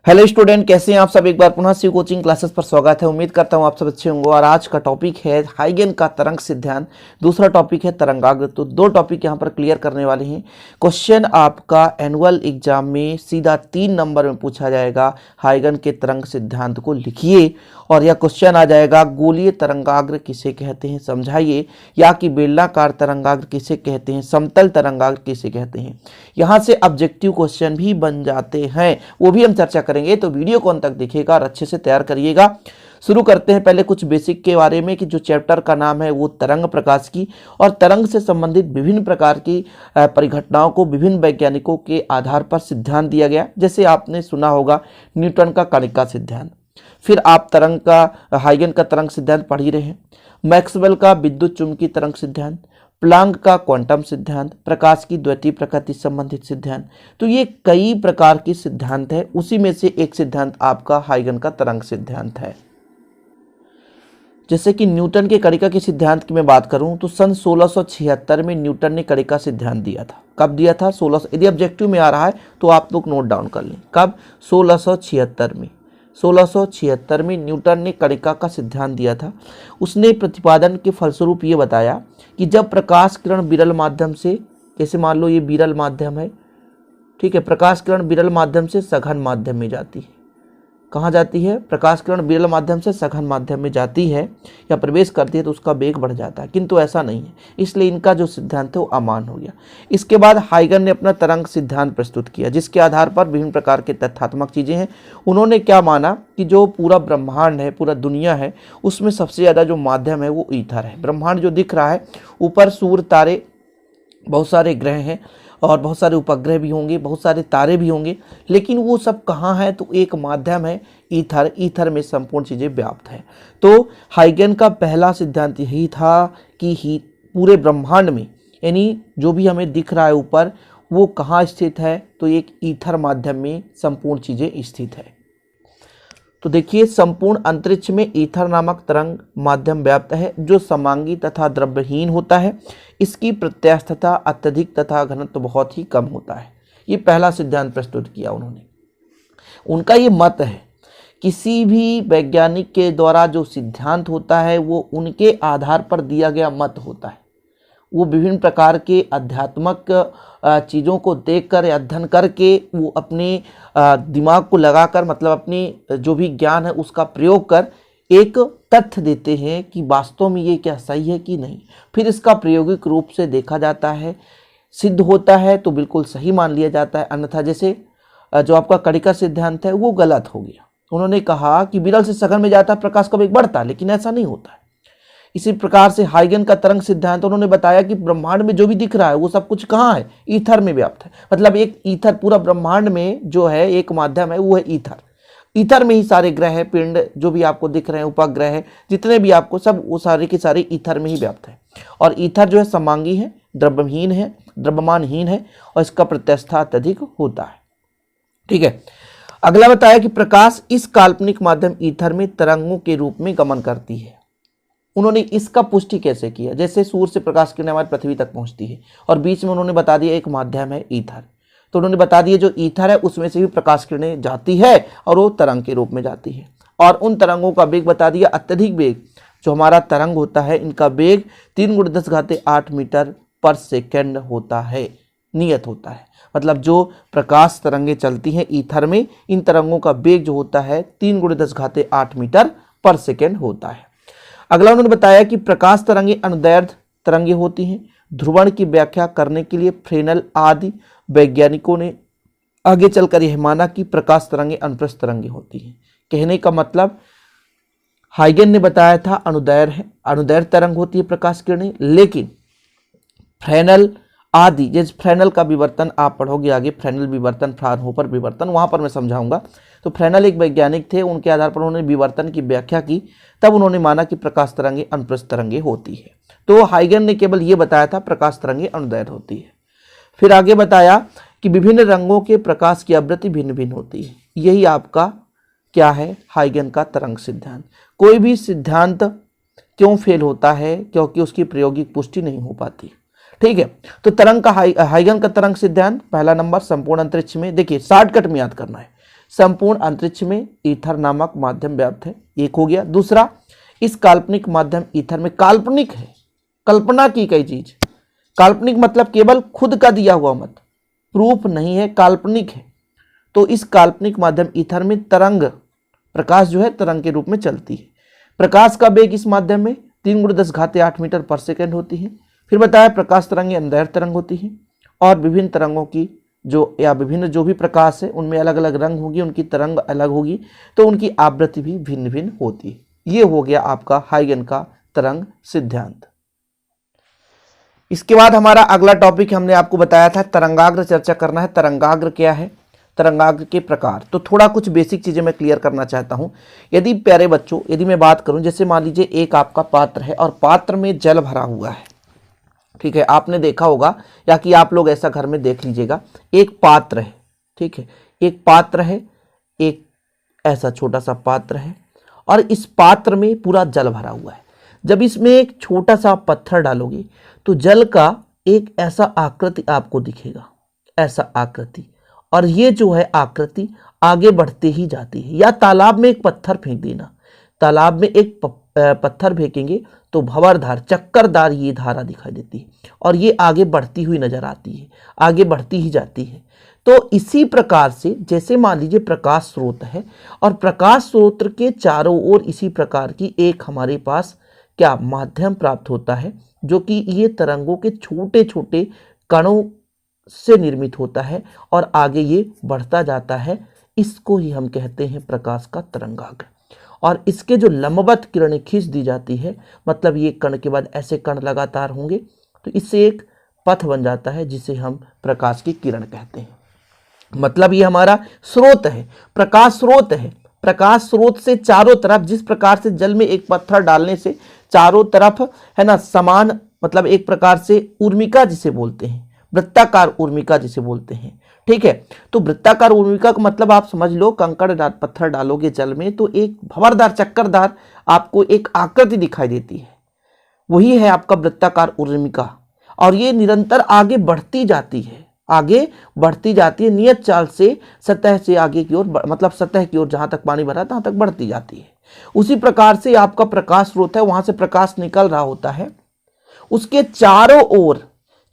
Hello student, कैसे हैं आप सब। एक बार पुनः शिव कोचिंग क्लासेस पर स्वागत है। उम्मीद करता हूं आप सब अच्छे होंगे। और आज का टॉपिक है हाइगन का तरंग सिद्धांत, दूसरा टॉपिक है तरंगाग्र। तो दो टॉपिक यहां पर क्लियर करने वाले हैं। क्वेश्चन आपका एनुअल एग्जाम में सीधा 3 नंबर में पूछा जाएगा, हाइगन के तरंग सिद्धांत को लिखिए। और यह क्वेश्चन आ जाएगा, गोलीय तरंगाग्र किसे कहते हैं समझाइए, या कि बेलनाकार तरंगाग्र किसे कहते हैं, समतल तरंगाग्र किसे कहते हैं। यहाँ से ऑब्जेक्टिव क्वेश्चन भी बन जाते हैं, वो भी हम चर्चा करेंगे। तो वीडियो को अंत तक देखिएगा और अच्छे से तैयार करिएगा। शुरू करते हैं पहले कुछ बेसिक के बारे में, कि जो चैप्टर का नाम है वो तरंग प्रकाश की, और तरंग से संबंधित विभिन्न प्रकार की परिघटनाओं को विभिन्न वैज्ञानिकों के आधार पर सिद्धांत दिया गया। जैसे आपने सुना होगा न्यूटन का कणिका सिद्धांत, फिर आप तरंग का हाइगन का तरंग सिद्धांत पढ़ ही रहे हैं, मैक्सवेल का विद्युत चुंबकीय तरंग सिद्धांत, प्लांक का क्वांटम सिद्धांत, प्रकाश की द्वितीय प्रकृति संबंधित सिद्धांत। तो ये कई प्रकार के सिद्धांत है, उसी में से एक सिद्धांत आपका हाइगन का तरंग सिद्धांत है। जैसे कि न्यूटन के कणिका के सिद्धांत की मैं बात करूं तो सन 1676 में न्यूटन ने कणिका सिद्धांत दिया था। कब दिया था? 1600। यदि ऑब्जेक्टिव में आ रहा है तो आप लोग नोट डाउन कर लें। कब? 1676 में। 1676 में न्यूटन ने कणिका का सिद्धांत दिया था। उसने प्रतिपादन के फलस्वरूप ये बताया कि जब प्रकाश किरण विरल माध्यम से, जैसे मान लो ये विरल माध्यम है, ठीक है, प्रकाश किरण विरल माध्यम से सघन माध्यम में जाती है। कहाँ जाती है? प्रकाश किरण विरल माध्यम से सघन माध्यम में जाती है या प्रवेश करती है तो उसका वेग बढ़ जाता है, किंतु ऐसा नहीं है, इसलिए इनका जो सिद्धांत है वो अमान्य हो गया। इसके बाद हाइगन ने अपना तरंग सिद्धांत प्रस्तुत किया, जिसके आधार पर विभिन्न प्रकार के तथ्यात्मक चीज़ें हैं। उन्होंने क्या माना कि जो पूरा ब्रह्मांड है, पूरा दुनिया है, उसमें सबसे ज़्यादा जो माध्यम है वो ईथर है। ब्रह्मांड जो दिख रहा है, ऊपर सूर्य, तारे, बहुत सारे ग्रह हैं और बहुत सारे उपग्रह भी होंगे, बहुत सारे तारे भी होंगे, लेकिन वो सब कहाँ है? तो एक माध्यम है ईथर। ईथर में संपूर्ण चीज़ें व्याप्त हैं। तो हाइगन का पहला सिद्धांत यही था कि पूरे ब्रह्मांड में, यानी जो भी हमें दिख रहा है ऊपर, वो कहाँ स्थित है? तो एक ईथर माध्यम में संपूर्ण चीज़ें स्थित है। तो देखिए, संपूर्ण अंतरिक्ष में ईथर नामक तरंग माध्यम व्याप्त है, जो समांगी तथा द्रव्यहीन होता है। इसकी प्रत्यास्थता अत्यधिक तथा घनत्व बहुत ही कम होता है। ये पहला सिद्धांत प्रस्तुत किया उन्होंने। उनका ये मत है, किसी भी वैज्ञानिक के द्वारा जो सिद्धांत होता है वो उनके आधार पर दिया गया मत होता है। वो विभिन्न प्रकार के आध्यात्मक चीज़ों को देखकर, अध्ययन करके, वो अपने दिमाग को लगाकर, मतलब अपनी जो भी ज्ञान है उसका प्रयोग कर एक तथ्य देते हैं कि वास्तव में ये क्या सही है कि नहीं। फिर इसका प्रायोगिक रूप से देखा जाता है, सिद्ध होता है तो बिल्कुल सही मान लिया जाता है, अन्यथा जैसे जो आपका कणिका सिद्धांत है वो गलत हो गया। उन्होंने कहा कि विरल से सघन में जाता प्रकाश का वेग बढ़ता, लेकिन ऐसा नहीं होता है। इसी प्रकार से हाइगन का तरंग सिद्धांत, उन्होंने बताया कि ब्रह्मांड में जो भी दिख रहा है वो सब कुछ कहाँ है? ईथर में व्याप्त है। मतलब एक ईथर, पूरा ब्रह्मांड में जो है एक माध्यम है वो है ईथर। ईथर में ही सारे ग्रह है, पिंड जो भी आपको दिख रहे हैं, उपग्रह है, जितने भी आपको, सब वो सारे के सारे ईथर में ही व्याप्त है। और ईथर जो है समांगी है, द्रव्यहीन है, द्रव्यमानहीन है, और इसका प्रत्यास्थता अत्यधिक होता है। ठीक है। अगला बताया कि प्रकाश इस काल्पनिक माध्यम ईथर में तरंगों के रूप में गमन करती है। उन्होंने इसका पुष्टि कैसे किया? जैसे सूर्य से प्रकाश किरणें हमारी पृथ्वी तक पहुंचती है, और बीच में उन्होंने बता दिया एक माध्यम है ईथर। तो उन्होंने बता दिया जो ईथर है उसमें से भी प्रकाश किरणें जाती है और वो तरंग के रूप में जाती है। और उन तरंगों का वेग बता दिया, अत्यधिक वेग जो हमारा तरंग होता है, इनका वेग 3 × 10⁸ मीटर पर सेकेंड होता है, नियत होता है। मतलब जो प्रकाश तरंगें चलती हैं ईथर में, इन तरंगों का वेग जो होता है 3 × 10⁸ मीटर पर सेकेंड होता है। अगला उन्होंने बताया कि प्रकाश तरंगें अनुदैर्ध्य तरंगें होती हैं। ध्रुवण की व्याख्या करने के लिए फ्रेनल आदि वैज्ञानिकों ने आगे चलकर यह माना कि प्रकाश तरंगें अनुप्रस्थ तरंगें होती हैं। कहने का मतलब, हाइगन ने बताया था अनुदैर्ध्य तरंग होती है प्रकाश किरणें, लेकिन फ्रेनल आदि, जैसे फ्रेनल का विवर्तन आप पढ़ोगे आगे, फ्रेनल विवर्तन, फ्राउनहोफर विवर्तन, वहां पर मैं समझाऊंगा। तो फ्रेनल एक वैज्ञानिक थे, उनके आधार पर उन्होंने विवर्तन की व्याख्या की, तब उन्होंने माना कि प्रकाश तरंगें अनुप्रस्थ तरंगें होती है। तो हाइगन ने केवल ये बताया था प्रकाश तरंगें अनुदैर्ध्य होती है। फिर आगे बताया कि विभिन्न रंगों के प्रकाश की आवृत्ति भिन्न भिन्न होती है। यही आपका क्या है? हाइगन का तरंग सिद्धांत। कोई भी सिद्धांत क्यों फेल होता है? क्योंकि उसकी प्रायोगिक पुष्टि नहीं हो पाती। ठीक है। तो तरंग का हाइगन का तरंग सिद्धांत, पहला नंबर, संपूर्ण अंतरिक्ष में, देखिए शॉर्टकट में याद करना है, संपूर्ण अंतरिक्ष में ईथर नामक माध्यम व्याप्त है, एक हो गया। दूसरा, इस काल्पनिक माध्यम ईथर में, काल्पनिक है, कल्पना की गई चीज, काल्पनिक मतलब केवल खुद का दिया हुआ मत, प्रूफ नहीं है, काल्पनिक है। तो इस काल्पनिक माध्यम ईथर में तरंग, प्रकाश जो है तरंग के रूप में चलती है। प्रकाश का वेग इस माध्यम में 3×10⁸ मीटर पर सेकेंड होती है। फिर बताया प्रकाश तरंगें अंधेर तरंग होती हैं और विभिन्न तरंगों की विभिन्न जो भी प्रकाश है उनमें अलग अलग रंग होगी, उनकी तरंग अलग होगी, तो उनकी आवृत्ति भी भिन्न भिन्न होती है। ये हो गया आपका हाइगन का तरंग सिद्धांत। इसके बाद हमारा अगला टॉपिक हमने आपको बताया था तरंगाग्र चर्चा करना है। तरंगाग्र क्या है, तरंगाग्र के प्रकार। तो थोड़ा कुछ बेसिक चीजें मैं क्लियर करना चाहता हूं। यदि प्यारे बच्चों, यदि मैं बात करूं, जैसे मान लीजिए एक आपका पात्र है और पात्र में जल भरा हुआ है, ठीक है, आपने देखा होगा या कि आप लोग ऐसा घर में देख लीजिएगा, एक पात्र है, ठीक है, एक पात्र है, एक ऐसा छोटा सा पात्र है और इस पात्र में पूरा जल भरा हुआ है। जब इसमें एक छोटा सा पत्थर डालोगे तो जल का एक ऐसा आकृति आपको दिखेगा, ऐसा आकृति, और ये जो है आकृति आगे बढ़ते ही जाती है। या तालाब में एक पत्थर फेंक देना, तालाब में एक पत्थर फेंकेंगे तो भंवरधार, चक्करदार ये धारा दिखाई देती है और ये आगे बढ़ती हुई नजर आती है, आगे बढ़ती ही जाती है। तो इसी प्रकार से जैसे मान लीजिए प्रकाश स्रोत है और प्रकाश स्रोत के चारों ओर इसी प्रकार की एक हमारे पास क्या माध्यम प्राप्त होता है, जो कि ये तरंगों के छोटे छोटे कणों से निर्मित होता है और आगे ये बढ़ता जाता है। इसको ही हम कहते हैं प्रकाश का तरंगाग्र। और इसके जो लंबवत किरणें खींच दी जाती है, मतलब ये कण के बाद ऐसे कण लगातार होंगे, तो इससे एक पथ बन जाता है जिसे हम प्रकाश की किरण कहते हैं। मतलब ये हमारा स्रोत है, प्रकाश स्रोत है। प्रकाश स्रोत से चारों तरफ, जिस प्रकार से जल में एक पत्थर डालने से चारों तरफ है ना समान, मतलब एक प्रकार से ऊर्मिका जिसे बोलते हैं, वृत्ताकार ऊर्मिका जिसे बोलते हैं, ठीक है। तो वृत्ताकार ऊर्मिका का मतलब आप समझ लो, कंकड़ पत्थर डालोगे जल में तो एक भंवरदार, चक्करदार आपको एक आकृति दिखाई देती है, वही है आपका वृत्ताकार ऊर्मिका। और ये निरंतर आगे बढ़ती जाती है, आगे बढ़ती जाती है नियत चाल से, सतह से आगे की ओर, मतलब सतह की ओर जहां तक पानी भरा तहां तक बढ़ती जाती है। उसी प्रकार से आपका प्रकाश स्रोत है, वहां से प्रकाश निकल रहा होता है, उसके चारों ओर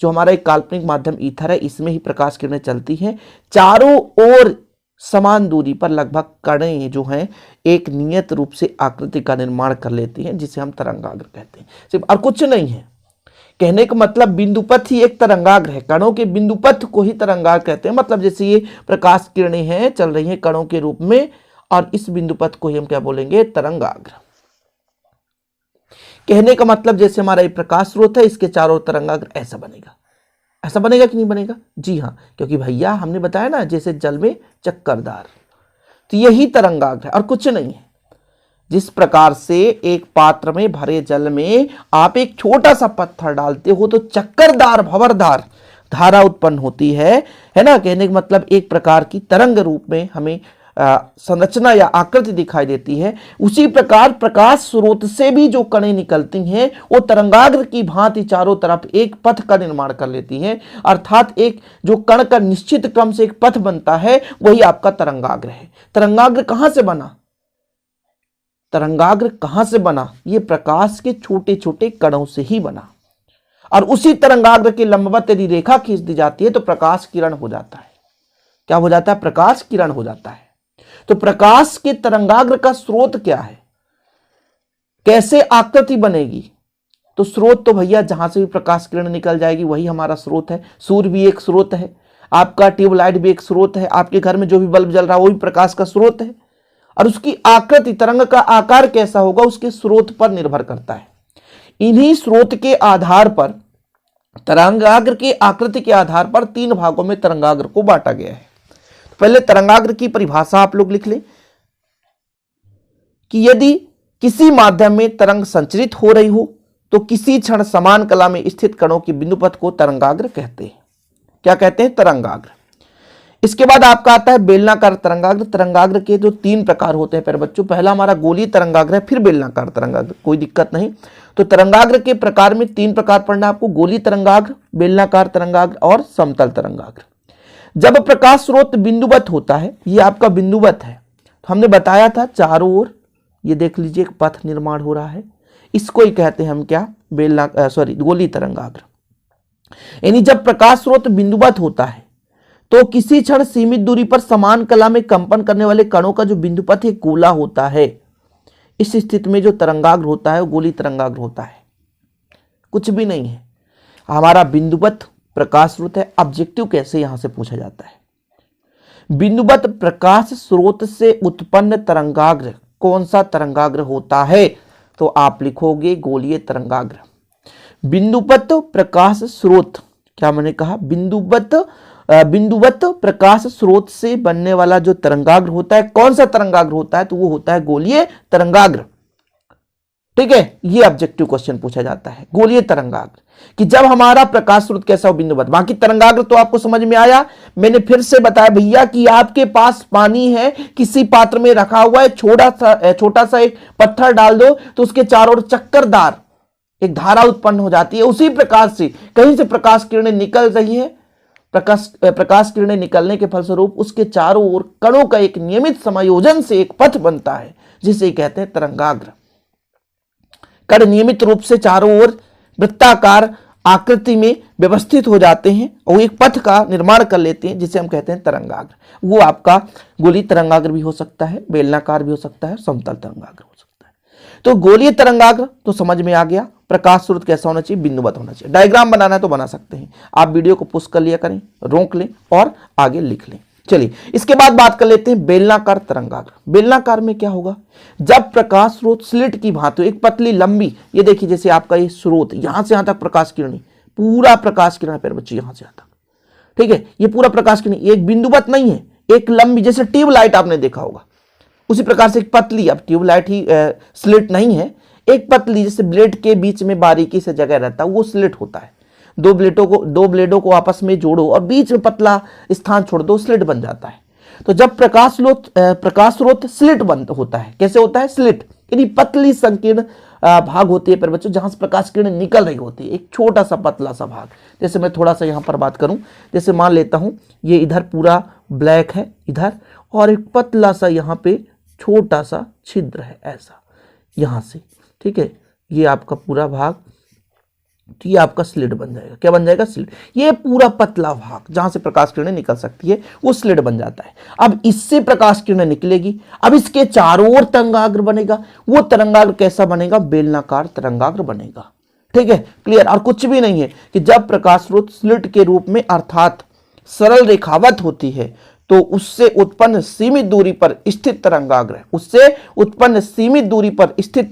जो हमारा एक काल्पनिक माध्यम ईथर है, इसमें ही प्रकाश किरणें चलती हैं। चारों ओर समान दूरी पर लगभग कणें जो हैं एक नियत रूप से आकृति का निर्माण कर लेती हैं, जिसे हम तरंगाग्र कहते हैं। सिर्फ और कुछ नहीं है, कहने का मतलब बिंदुपथ ही एक तरंगाग्र है। कणों के बिंदुपथ को ही तरंगाग्र कहते हैं। मतलब जैसे ये प्रकाश किरणें हैं, चल रही हैं कणों के रूप में, और इस बिंदुपथ को ही हम क्या बोलेंगे, तरंगाग्र। कहने का मतलब जैसे हमारा ये प्रकाश स्रोत है, इसके चारों तरंगाग्र ऐसा बनेगा। ऐसा बनेगा कि नहीं बनेगा? जी हाँ, क्योंकि भैया हमने बताया ना जैसे जल में चक्करदार, तो यही तरंगाग्र है और कुछ नहीं है। जिस प्रकार से एक पात्र में भरे जल में आप एक छोटा सा पत्थर डालते हो तो चक्करदार, भंवरधार धारा उत्पन्न होती है ना। कहने का मतलब एक प्रकार की तरंग रूप में हमें संरचना या आकृति दिखाई देती है। उसी प्रकार प्रकाश स्रोत से भी जो कणें निकलती हैं वो तरंगाग्र की भांति चारों तरफ एक पथ का निर्माण कर लेती हैं, अर्थात एक जो कण का निश्चित क्रम से एक पथ बनता है वही आपका तरंगाग्र है। तरंगाग्र कहां से बना? तरंगाग्र कहां से बना? ये प्रकाश के छोटे छोटे कणों से ही बना। और उसी तरंगाग्र के लंबवत यदि रेखा खींच दी जाती है तो प्रकाश किरण हो जाता है। क्या हो जाता है? प्रकाश किरण हो जाता है। तो प्रकाश के तरंगाग्र का स्रोत क्या है, कैसे आकृति बनेगी? तो स्रोत तो भैया जहां से भी प्रकाश किरण निकल जाएगी वही हमारा स्रोत है। सूर्य भी एक स्रोत है, आपका ट्यूबलाइट भी एक स्रोत है, आपके घर में जो भी बल्ब जल रहा है वो भी प्रकाश का स्रोत है। और उसकी आकृति, तरंग का आकार कैसा होगा उसके स्रोत पर निर्भर करता है। इन्हीं स्रोत के आधार पर, तरंगाग्र के आकृति के आधार पर 3 भागों में तरंगाग्र को बांटा गया है। पहले तरंगाग्र की परिभाषा आप लोग लिख लें कि यदि किसी माध्यम में तरंग संचरित हो रही हो तो किसी क्षण समान कला में स्थित कणों के बिंदुपथ को तरंगाग्र कहते हैं। क्या कहते हैं? तरंगाग्र। इसके बाद आपका आता है बेलनाकार तरंगाग्र। तरंगाग्र के जो 3 प्रकार होते हैं प्यारे बच्चों, पहला हमारा गोलीय तरंगाग्र है, फिर बेलनाकार तरंगाग्र, कोई दिक्कत नहीं। तो तरंगाग्र के प्रकार में 3 प्रकार पढ़ना आपको, गोलीय तरंगाग्र, बेलनाकार तरंगाग्र और समतल तरंगाग्र। जब प्रकाश स्रोत बिंदुवत होता है, ये आपका बिंदुवत है, तो हमने बताया था चारों ओर ये देख लीजिए एक पथ निर्माण हो रहा है, इसको ही कहते हैं हम क्या, गोलीय तरंगाग्र। यानी जब प्रकाश स्रोत बिंदुवत होता है तो किसी क्षण सीमित दूरी पर समान कला में कंपन करने वाले कणों का जो बिंदुपथ है गोला होता है। इस स्थिति में जो तरंगाग्र होता है वो गोलीय तरंगाग्र होता है, कुछ भी नहीं है। हमारा बिंदुवत प्रकाश स्रोत है। ऑब्जेक्टिव कैसे यहां से पूछा जाता है, बिंदुवत प्रकाश स्रोत से उत्पन्न तरंगाग्र कौन सा तरंगाग्र होता है, तो आप लिखोगे गोलीय तरंगाग्र। बिंदुवत प्रकाश स्रोत, क्या मैंने कहा, बिंदुवत प्रकाश स्रोत से बनने वाला जो तरंगाग्र होता है, कौन सा तरंगाग्र होता है, तो वो होता है गोलीय तरंगाग्र। ठीक है, ये ऑब्जेक्टिव क्वेश्चन पूछा जाता है, गोलीय तरंगाग्र, कि जब हमारा प्रकाश स्रोत कैसा हो, बिंदुवत। बाकी तरंगाग्र तो आपको समझ में आया। मैंने फिर से बताया भैया कि आपके पास पानी है, किसी पात्र में रखा हुआ है, छोटा सा एक पत्थर डाल दो तो उसके चारों ओर चक्करदार एक धारा उत्पन्न हो जाती है। उसी प्रकार से कहीं से प्रकाश किरणें निकल रही है, प्रकाश किरणें निकलने के फलस्वरूप उसके चारों ओर कणों का एक नियमित समायोजन से एक पथ बनता है, जिसे कहते हैं तरंगाग्र। कण नियमित रूप से चारों ओर वृत्ताकार आकृति में व्यवस्थित हो जाते हैं और एक पथ का निर्माण कर लेते हैं, जिसे हम कहते हैं तरंगाग्र। वो आपका गोलीय तरंगाग्र भी हो सकता है, बेलनाकार भी हो सकता है, समतल तरंगाग्र हो सकता है। तो गोलीय तरंगाग्र तो समझ में आ गया, प्रकाश स्रोत कैसा होना चाहिए, बिंदुवत होना चाहिए। डायग्राम बनाना है तो बना सकते हैं, आप वीडियो को पुश कर लिया करें, रोक लें और आगे लिख लें। चलिए इसके बाद बात कर लेते हैं बेलनाकार तरंगाग्र। बेलनाकार में क्या होगा, जब प्रकाश स्रोत स्लिट की भांति, एक पतली लंबी, ये देखिए जैसे आपका ये स्रोत यहां से यहां तक प्रकाश किरण, पूरा प्रकाश किरण प्यारे बच्चे यहां से यहां तक, ठीक है, ये पूरा प्रकाश किरण एक बिंदुवत नहीं है, एक लंबी, जैसे ट्यूबलाइट आपने देखा होगा उसी प्रकार से एक पतली, अब ट्यूबलाइट ही स्लिट नहीं है, एक पतली जैसे ब्लेड के बीच में बारीकी से जगह रहता है वो स्लिट होता है। दो ब्लेडों को आपस में जोड़ो और बीच में पतला स्थान छोड़ दो, स्लिट बन जाता है। तो जब प्रकाश स्रोत स्लिट बंद होता है, कैसे होता है, स्लिट, यानी पतली संकीर्ण भाग होती है पर बच्चों, जहां से प्रकाश किरण निकल रही होती है, एक छोटा सा पतला सा भाग। जैसे मैं थोड़ा सा यहां पर बात करूं, जैसे मान लेता हूं ये इधर पूरा ब्लैक है इधर, और एक पतला सा यहां पे छोटा सा छिद्र है ऐसा यहां से, ठीक है, ये आपका पूरा भाग, तो ये आपका स्लिट बन जाएगा। क्या बन जाएगा, स्लिट। ये पूरा पतला भाग जहां से प्रकाश किरणें निकल सकती है वो स्लिट बन जाता है। अब इससे प्रकाश किरणें निकलेगी, अब इसके चारों ओर तरंगाग्र बनेगा। वो तरंगाग्र कैसा बनेगा, बेलनाकार तरंगाग्र बनेगा। ठीक है, क्लियर। और कुछ भी नहीं है कि जब प्रकाश स्रोत स्लिट के रूप में अर्थात सरल रेखावत होती है तो उससे उत्पन्न सीमित दूरी पर स्थित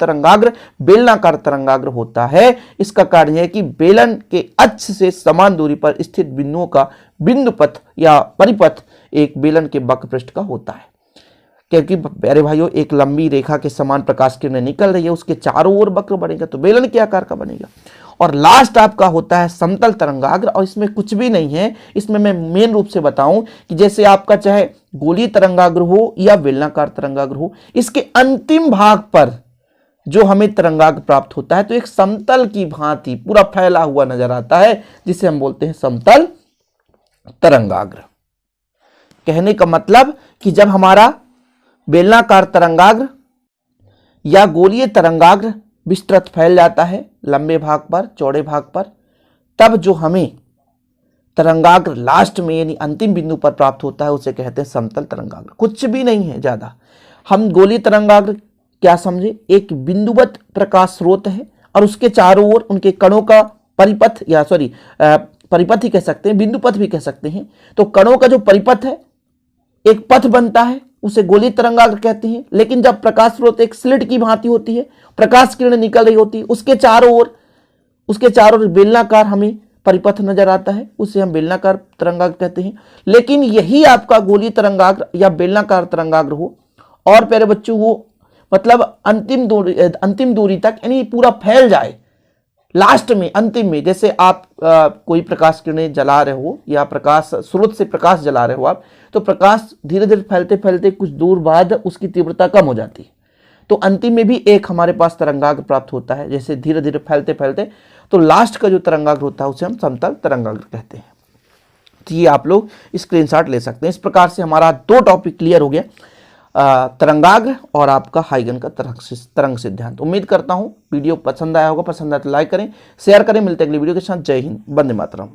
तरंगाग्र बेलनाकार तरंगाग्र होता है। इसका कारण है कि बेलन के अक्ष से समान दूरी पर स्थित बिंदुओं का बिंदुपथ या परिपथ एक बेलन के वक्र पृष्ठ का होता है। क्योंकि प्यारे भाइयों, एक लंबी रेखा के समान प्रकाश किरणें निकल रही है, उसके चारों ओर वक्र बनेगा तो बेलन के आकार का बनेगा। और लास्ट आपका होता है समतल तरंगाग्र, और इसमें कुछ भी नहीं है। इसमें मैं मेन रूप से बताऊं कि जैसे आपका चाहे गोलीय तरंगाग्र हो या बेलनाकार तरंगाग्र हो, इसके अंतिम भाग पर जो हमें तरंगाग्र प्राप्त होता है तो एक समतल की भांति पूरा फैला हुआ नजर आता है, जिसे हम बोलते हैं समतल तरंगाग्र। कहने का मतलब कि जब हमारा बेलनाकार तरंगाग्र या गोलीय तरंगाग्र विस्तृत फैल जाता है लंबे भाग पर, चौड़े भाग पर, तब जो हमें तरंगाग्र लास्ट में यानी अंतिम बिंदु पर प्राप्त होता है उसे कहते हैं समतल तरंगाग्र। कुछ भी नहीं है ज्यादा। हम गोलीय तरंगाग्र क्या समझे, एक बिंदुवत प्रकाश स्रोत है और उसके चारों ओर उनके कणों का परिपथ या परिपथ ही कह सकते हैं, बिंदुपथ भी कह सकते हैं। तो कणों का जो परिपथ है, एक पथ बनता है, उसे गोलीय तरंगाग्र कहते हैं। लेकिन जब प्रकाश स्रोत एक स्लिट की भांति होती है, प्रकाश किरण निकल रही होती है, उसके चारों ओर बेलनाकार हमें परिपथ नजर आता है, उसे हम बेलनाकार तरंगाग्र कहते हैं। लेकिन यही आपका गोलीय तरंगाग्र या बेलनाकार तरंगाग्र हो और प्यारे बच्चों वो मतलब अंतिम दूरी तक यानी पूरा फैल जाए, लास्ट में अंतिम में, जैसे आप कोई प्रकाश किरणें जला रहे हो या प्रकाश स्रोत से प्रकाश जला रहे हो आप, तो प्रकाश धीरे धीरे फैलते फैलते कुछ दूर बाद उसकी तीव्रता कम हो जाती है, तो अंतिम में भी एक हमारे पास तरंगाग्र प्राप्त होता है, जैसे धीरे धीरे फैलते फैलते, तो लास्ट का जो तरंगाग्र होता है उसे हम समतल तरंगाग्र कहते हैं। तो ये आप लोग स्क्रीनशॉट ले सकते हैं। इस प्रकार से हमारा 2 टॉपिक क्लियर हो गया, तरंगाग्र और आपका हाइगन का तरंग सिद्धांत। उम्मीद करता हूं वीडियो पसंद आया होगा। पसंद आया तो लाइक करें, शेयर करें। मिलते हैं अगली वीडियो के साथ। जय हिंद, वंदे मातरम।